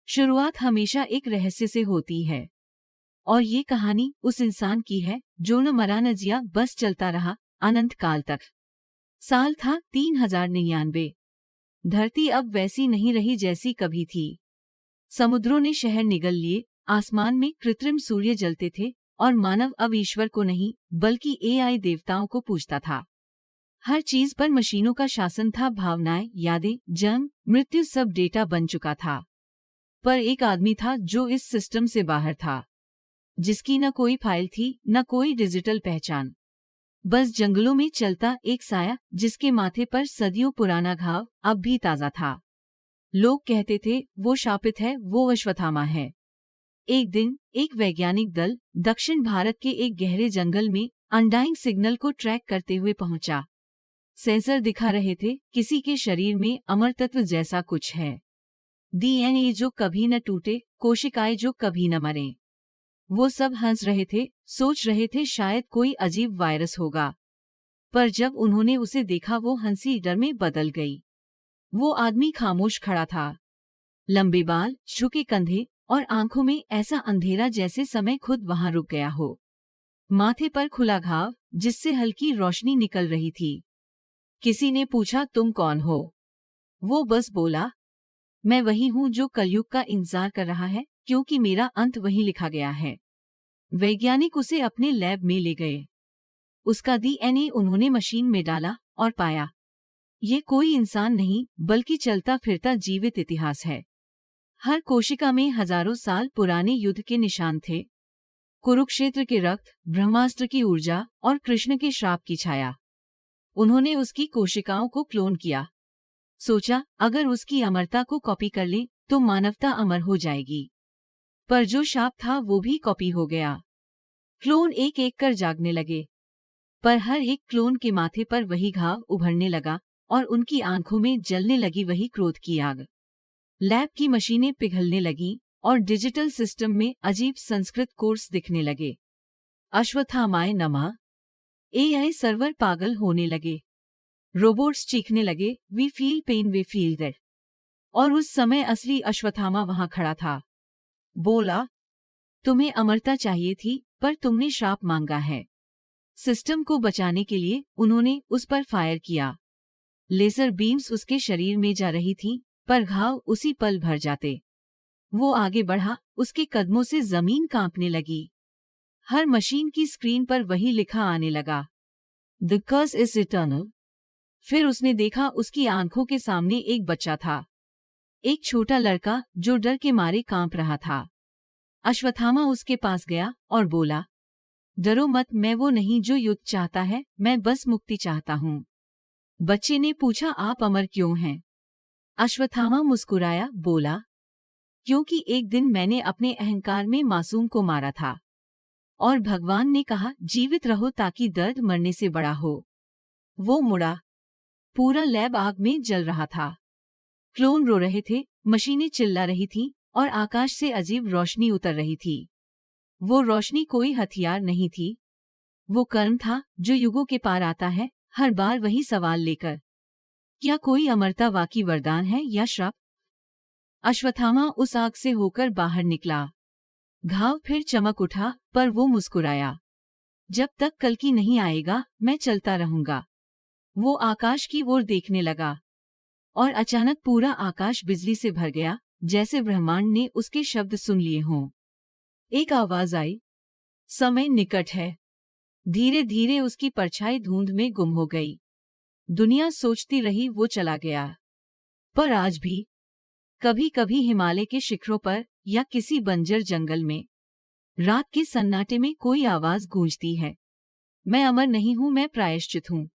शुरुआत हमेशा एक रहस्य से होती है और ये कहानी उस इंसान की है जो न मरा न जिया, बस चलता रहा अनंत काल तक। साल था 3099। धरती अब वैसी नहीं रही जैसी कभी थी। समुद्रों ने शहर निगल लिए, आसमान में कृत्रिम सूर्य जलते थे और मानव अब ईश्वर को नहीं बल्कि एआई देवताओं को पूजता था। हर चीज पर मशीनों का शासन था, भावनाएं, यादें, जन्म, मृत्यु सब डेटा बन चुका था। पर एक आदमी था जो इस सिस्टम से बाहर था, जिसकी न कोई फाइल थी न कोई डिजिटल पहचान। बस जंगलों में चलता एक साया जिसके माथे पर सदियों पुराना घाव अब भी ताजा था। लोग कहते थे वो शापित है, वो अश्वत्थामा है। एक दिन एक वैज्ञानिक दल दक्षिण भारत के एक गहरे जंगल में अनडाइंग सिग्नल को ट्रैक करते हुए पहुंचा। सेंसर दिखा रहे थे किसी के शरीर में अमर तत्व जैसा कुछ है। डीएनए जो कभी न टूटे, कोशिकाएं जो कभी न मरें। वो सब हंस रहे थे, सोच रहे थे शायद कोई अजीब वायरस होगा। पर जब उन्होंने उसे देखा वो हंसी डर में बदल गई। वो आदमी खामोश खड़ा था, लंबे बाल, झुके कंधे और आंखों में ऐसा अंधेरा जैसे समय खुद वहां रुक गया हो। माथे पर खुला घाव जिससे हल्की रोशनी निकल रही थी। किसी ने पूछा तुम कौन हो? वो बस बोला मैं वही हूँ जो कलयुग का इंतजार कर रहा है, क्योंकि मेरा अंत वहीं लिखा गया है। वैज्ञानिक उसे अपने लैब में ले गए। उसका डीएनए उन्होंने मशीन में डाला और पाया ये कोई इंसान नहीं बल्कि चलता फिरता जीवित इतिहास है। हर कोशिका में हजारों साल पुराने युद्ध के निशान थे। कुरुक्षेत्र के रक्त, ब्रह्मास्त्र की ऊर्जा और कृष्ण के श्राप की छाया। उन्होंने उसकी कोशिकाओं को क्लोन किया। सोचा अगर उसकी अमरता को कॉपी कर ले तो मानवता अमर हो जाएगी। पर जो शाप था वो भी कॉपी हो गया। क्लोन एक एक कर जागने लगे, पर हर एक क्लोन के माथे पर वही घाव उभरने लगा और उनकी आंखों में जलने लगी वही क्रोध की आग। लैब की मशीनें पिघलने लगीं और डिजिटल सिस्टम में अजीब संस्कृत कोर्स दिखने लगे। अश्वत्थामाय नमः। एआई सर्वर पागल होने लगे। रोबोट्स चीखने लगे we feel pain, we feel that. और उस समय असली अश्वत्थामा वहां खड़ा था। बोला तुम्हें अमरता चाहिए थी पर तुमने श्राप मांगा है। सिस्टम को बचाने के लिए उन्होंने उस पर फायर किया। लेजर बीम्स उसके शरीर में जा रही थी पर घाव उसी पल भर जाते। वो आगे बढ़ा, उसके कदमों से जमीन कांपने लगी। हर मशीन की स्क्रीन पर वही लिखा आने लगा द कर्स इज इटर्नल। फिर उसने देखा उसकी आंखों के सामने एक बच्चा था, एक छोटा लड़का जो डर के मारे कांप रहा था। अश्वत्थामा उसके पास गया और बोला डरो मत, मैं वो नहीं जो युद्ध चाहता है, मैं बस मुक्ति चाहता हूँ। बच्चे ने पूछा आप अमर क्यों हैं? अश्वत्थामा मुस्कुराया, बोला क्योंकि एक दिन मैंने अपने अहंकार में मासूम को मारा था और भगवान ने कहा जीवित रहो ताकि दर्द मरने से बड़ा हो। वो मुड़ा। पूरा लैब आग में जल रहा था। क्लोन रो रहे थे, मशीनें चिल्ला रही थीं और आकाश से अजीब रोशनी उतर रही थी। वो रोशनी कोई हथियार नहीं थी, वो कर्म था जो युगों के पार आता है, हर बार वही सवाल लेकर क्या कोई अमरता वाकई वरदान है या श्राप? अश्वत्थामा उस आग से होकर बाहर निकला। घाव फिर चमक उठा पर वो मुस्कुराया जब तक कल की नहीं आएगा मैं चलता रहूंगा। वो आकाश की ओर देखने लगा और अचानक पूरा आकाश बिजली से भर गया, जैसे ब्रह्मांड ने उसके शब्द सुन लिए हों। एक आवाज आई समय निकट है। धीरे धीरे उसकी परछाई धुंध में गुम हो गई। दुनिया सोचती रही वो चला गया। पर आज भी कभी कभी हिमालय के शिखरों पर या किसी बंजर जंगल में रात के सन्नाटे में कोई आवाज गूंजती है मैं अमर नहीं हूं, मैं प्रायश्चित हूं।